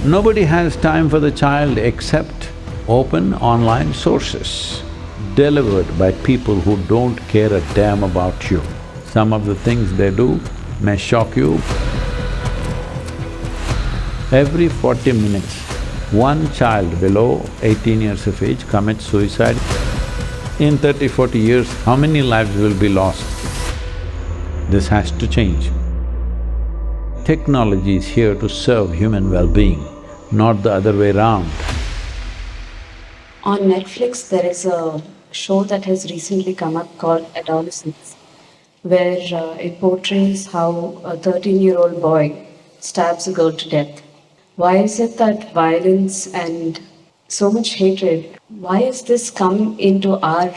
Nobody has time for the child except open online sources delivered by people who don't care a damn about you. Some of the things they do may shock you. Every 40 minutes, one child below 18 years of age commits suicide. In 30-40 years, how many lives will be lost? This has to change. Technology is here to serve human well-being, not the other way around. On Netflix, there is a show that has recently come up called Adolescența, where it portrays how a 13-year-old boy stabs a girl to death. Why is it that violence and so much hatred, why has this come into our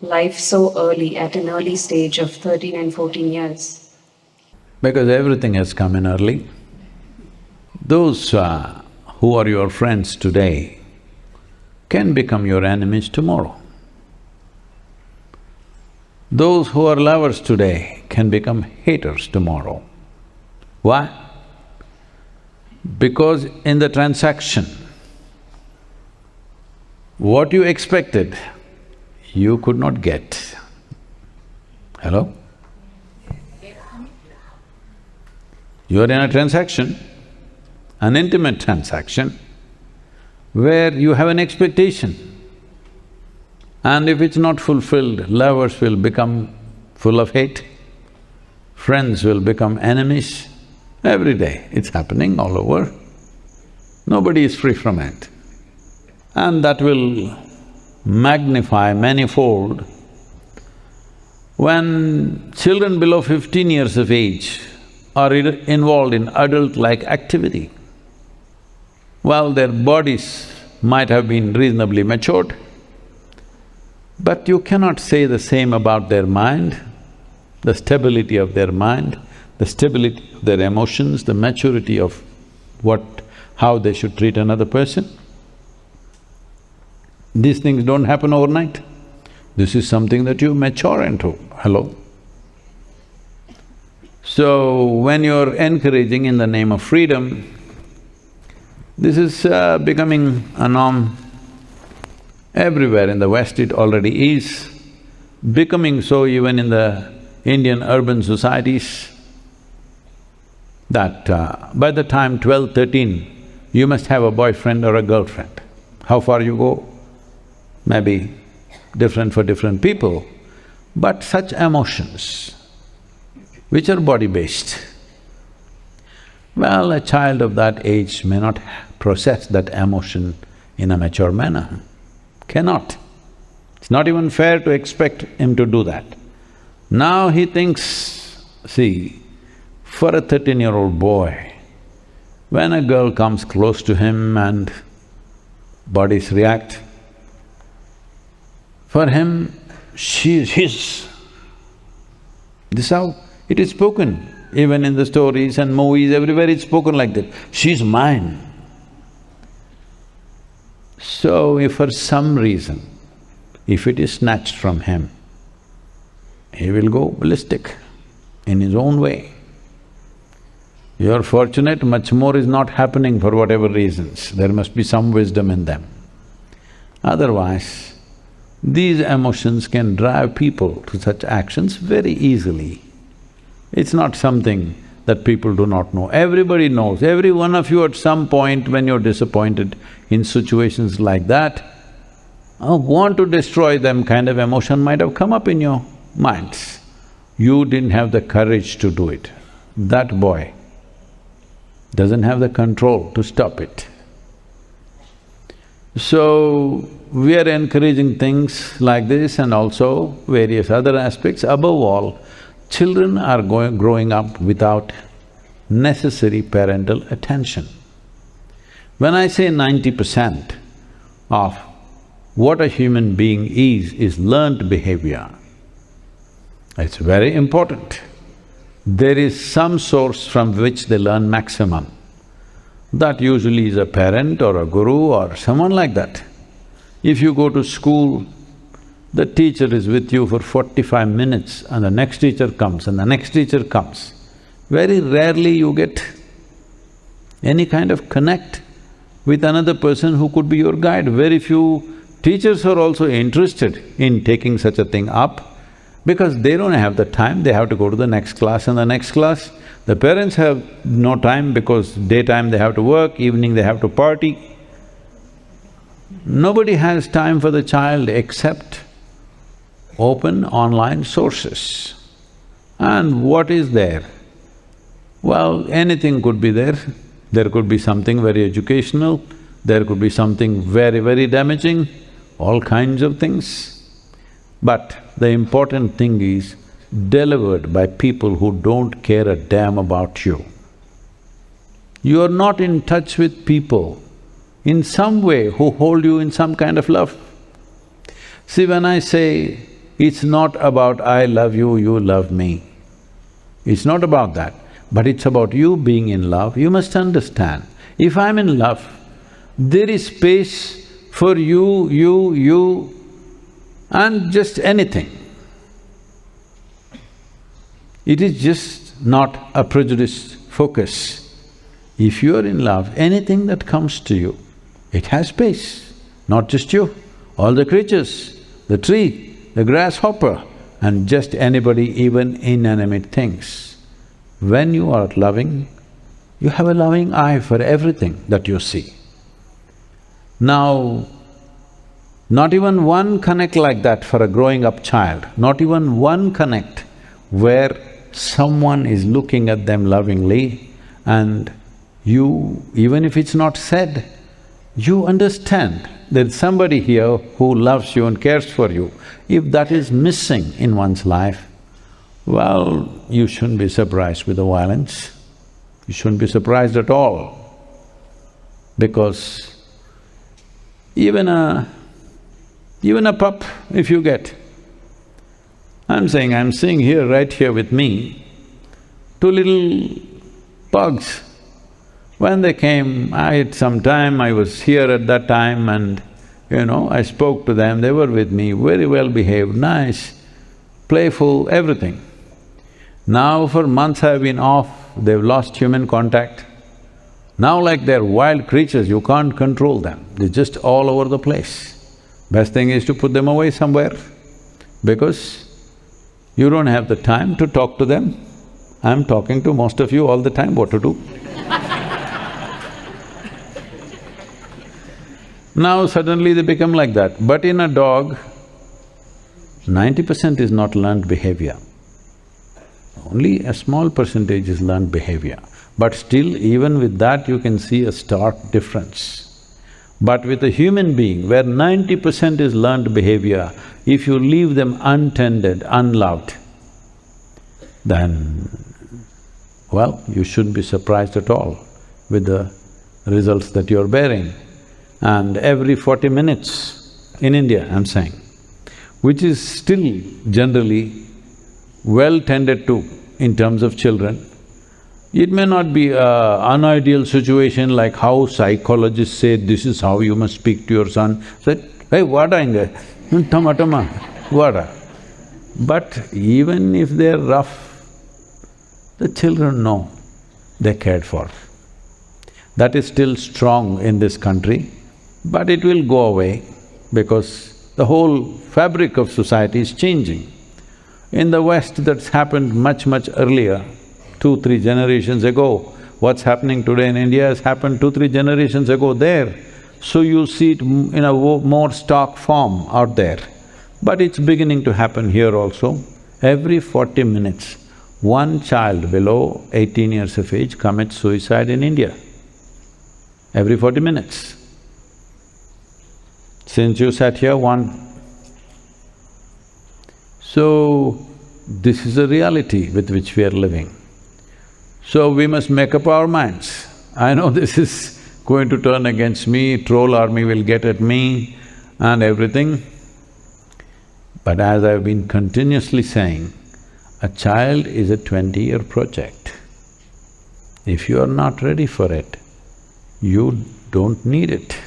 life so early, at an early stage of 13 and 14 years? Because everything has come in early. Those who are your friends today can become your enemies tomorrow. Those who are lovers today can become haters tomorrow. Why? Because in the transaction, what you expected, you could not get. Hello? You are in a transaction, an intimate transaction, where you have an expectation. And if it's not fulfilled, lovers will become full of hate, friends will become enemies. Every day it's happening all over. Nobody is free from it. And that will magnify manifold when children below 15 years of age are involved in adult-like activity. Well, their bodies might have been reasonably matured, but you cannot say the same about their mind, the stability of their mind, the stability of their emotions, the maturity of how they should treat another person. These things don't happen overnight. This is something that you mature into, hello? So, when you're encouraging in the name of freedom, this is becoming a norm. Everywhere in the West it already is, becoming so even in the Indian urban societies, that by the time 12, 13, you must have a boyfriend or a girlfriend. How far you go, maybe different for different people, but such emotions, which are body-based, well, a child of that age may not process that emotion in a mature manner. Cannot. It's not even fair to expect him to do that. Now he thinks, see, for a 13-year-old boy, when a girl comes close to him and bodies react, for him, she is his. This is how it is spoken, even in the stories and movies, everywhere it's spoken like that, she's mine. So if for some reason, if it is snatched from him, he will go ballistic in his own way. You're fortunate, much more is not happening for whatever reasons, there must be some wisdom in them. Otherwise, these emotions can drive people to such actions very easily. It's not something that people do not know. Everybody knows, every one of you at some point when you're disappointed in situations like that, want to destroy them kind of emotion might have come up in your minds. You didn't have the courage to do it. That boy doesn't have the control to stop it. So, we are encouraging things like this and also various other aspects. Above all, children are growing up without necessary parental attention. When I say 90% of what a human being is learnt behavior, it's very important. There is some source from which they learn maximum. That usually is a parent or a guru or someone like that. If you go to school, The teacher is with you for 45 minutes and the next teacher comes and the next teacher comes. Very rarely you get any kind of connect with another person who could be your guide. Very few teachers are also interested in taking such a thing up because they don't have the time, they have to go to the next class and the next class. The parents have no time because daytime they have to work, evening they have to party. Nobody has time for the child except open online sources. And what is there? Well, anything could be there. There could be something very educational, there could be something very, very damaging, all kinds of things. But the important thing is delivered by people who don't care a damn about you. You are not in touch with people in some way who hold you in some kind of love. See, when I say it's not about I love you, you love me, it's not about that, but it's about you being in love. You must understand, if I'm in love, there is space for you, and just anything. It is just not a prejudiced focus. If you are in love, anything that comes to you, it has space, not just you, all the creatures, the tree, the grasshopper, and just anybody, even inanimate things. When you are loving, you have a loving eye for everything that you see. Now, not even one connect like that for a growing up child, not even one connect where someone is looking at them lovingly and you, even if it's not said, you understand there's somebody here who loves you and cares for you. If that is missing in one's life, well, you shouldn't be surprised with the violence. You shouldn't be surprised at all, because even a pup, if you get, I'm seeing here, right here with me, two little pugs. When they came, I had some time, I was here at that time and, I spoke to them, they were with me, very well behaved, nice, playful, everything. Now for months I've been off, they've lost human contact. Now like they're wild creatures, you can't control them, they're just all over the place. Best thing is to put them away somewhere, because you don't have the time to talk to them. I'm talking to most of you all the time, what to do? Now suddenly they become like that. But in a dog, 90% is not learned behavior. Only a small percentage is learned behavior. But still, even with that, you can see a stark difference. But with a human being, where 90% is learned behavior, if you leave them untended, unloved, then, well, you shouldn't be surprised at all with the results that you're bearing. And every 40 minutes in India, I'm saying, which is still generally well tended to in terms of children, it may not be an unideal situation like how psychologists say this is how you must speak to your son. Said, hey, vada inga, tama, vada. But even if they're rough, the children know they're cared for. That is still strong in this country, but it will go away because the whole fabric of society is changing. In the West, that's happened much, much earlier, 2-3 generations ago. What's happening today in India has happened 2-3 generations ago there. So you see it in a more stark form out there. But it's beginning to happen here also. Every 40 minutes, one child below 18 years of age commits suicide in India. Every 40 minutes. Since you sat here, one. So, this is a reality with which we are living. So we must make up our minds. I know this is going to turn against me, troll army will get at me and everything. But as I've been continuously saying, a child is a 20-year project. If you are not ready for it, you don't need it.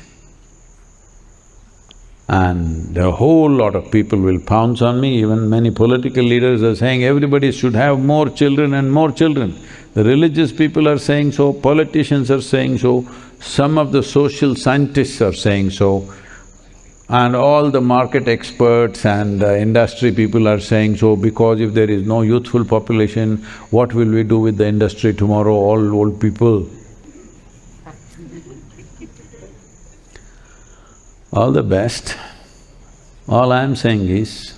And a whole lot of people will pounce on me, even many political leaders are saying everybody should have more children and more children. The religious people are saying so, politicians are saying so, some of the social scientists are saying so, and all the market experts and industry people are saying so, because if there is no youthful population, what will we do with the industry tomorrow, all old people? All the best. All I'm saying is,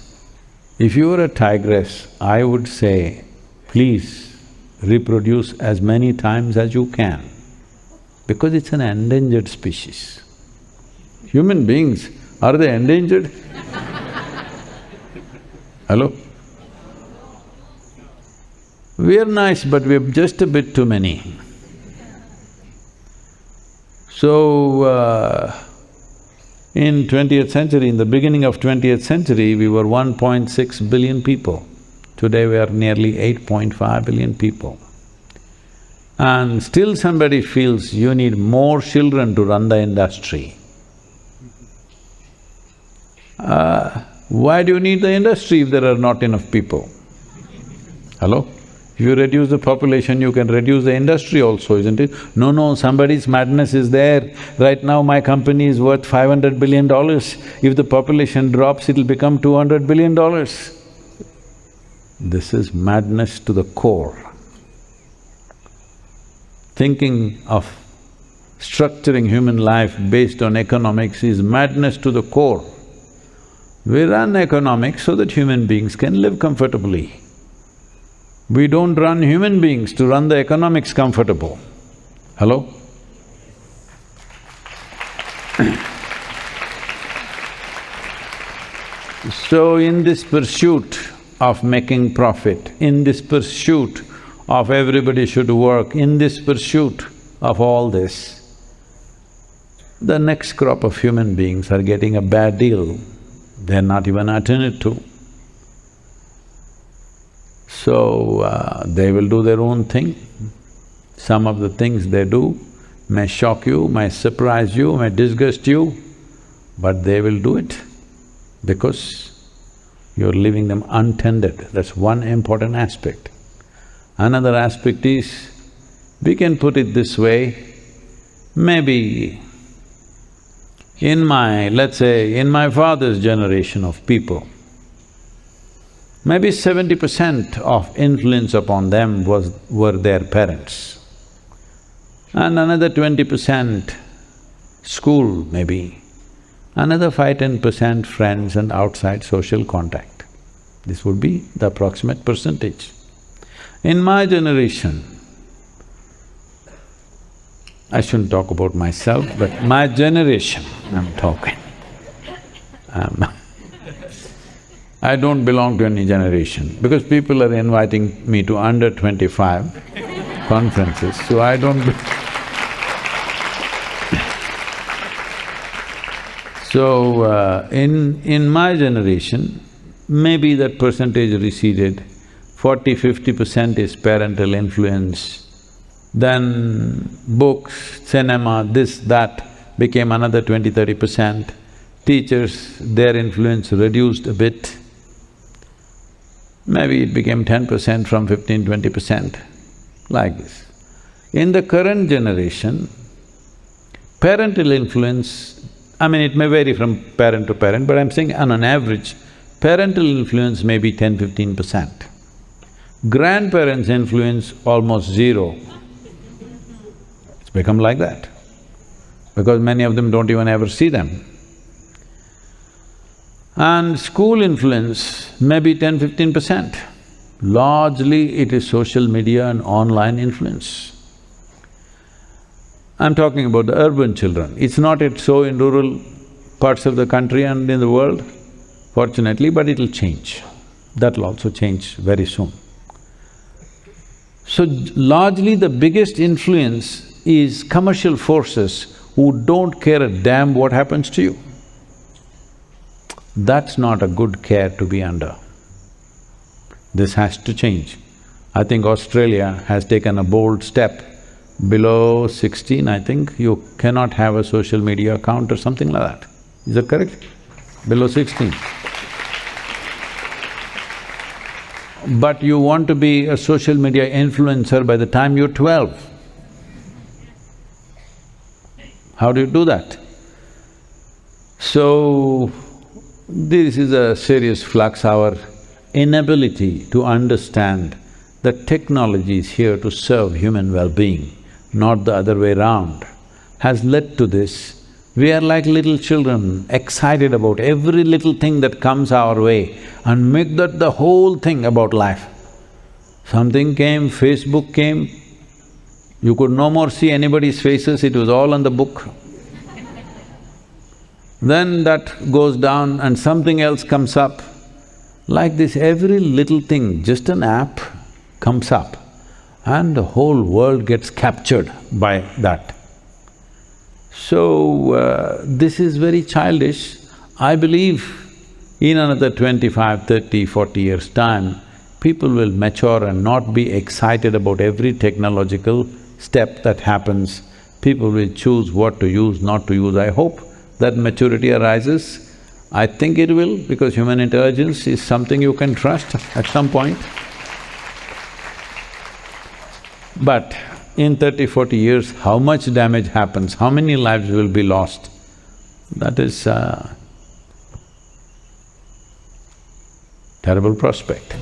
if you were a tigress, I would say, please reproduce as many times as you can, because it's an endangered species. Human beings, are they endangered? Hello? We are nice, but we're just a bit too many. So, in 20th century, in the beginning of 20th century, we were 1.6 billion people. Today we are nearly 8.5 billion people. And still somebody feels you need more children to run the industry. Why do you need the industry if there are not enough people? Hello? If you reduce the population, you can reduce the industry also, isn't it? No, somebody's madness is there. Right now my company is worth $500 billion. If the population drops, it'll become $200 billion. This is madness to the core. Thinking of structuring human life based on economics is madness to the core. We run economics so that human beings can live comfortably. We don't run human beings to run the economics comfortable. Hello? So in this pursuit of making profit, in this pursuit of everybody should work, in this pursuit of all this, the next crop of human beings are getting a bad deal. They're not even attended to. So, they will do their own thing. Some of the things they do may shock you, may surprise you, may disgust you, but they will do it because you're leaving them untended. That's one important aspect. Another aspect is, we can put it this way, maybe let's say, in my father's generation of people, maybe 70% of influence upon them were their parents, and another 20% school maybe, another 5–10% friends and outside social contact. This would be the approximate percentage. In my generation, I shouldn't talk about myself, but my generation I'm talking. I don't belong to any generation because people are inviting me to under 25 conferences, so I don't So, in my generation, maybe that percentage receded, 40–50% is parental influence, then books, cinema, this, that became another 20–30%. Teachers, their influence reduced a bit. Maybe it became 10% from 15–20%, like this. In the current generation, parental influence, I mean, it may vary from parent to parent, but I'm saying on an average, parental influence may be 10–15%. Grandparents' influence almost zero. It's become like that, because many of them don't even ever see them. And school influence may be 10–15%. Largely it is social media and online influence. I'm talking about the urban children. It's not yet so in rural parts of the country and in the world, fortunately, but it'll change. That'll also change very soon. So, largely the biggest influence is commercial forces who don't care a damn what happens to you. That's not a good care to be under. This has to change. I think Australia has taken a bold step. Below 16, I think, you cannot have a social media account or something like that. Is that correct? below 16. But you want to be a social media influencer by the time you're 12. How do you do that? So, this is a serious flux, our inability to understand that technology is here to serve human well-being, not the other way around, has led to this. We are like little children, excited about every little thing that comes our way and make that the whole thing about life. Something came, Facebook came, you could no more see anybody's faces, it was all on the book. Then that goes down and something else comes up. Like this, every little thing, just an app comes up and the whole world gets captured by that. So, this is very childish. I believe in another 25, 30, 40 years' time, people will mature and not be excited about every technological step that happens. People will choose what to use, not to use. I hope that maturity arises. I think it will, because human intelligence is something you can trust at some point. But in 30, 40 years, how much damage happens, how many lives will be lost, that is a terrible prospect.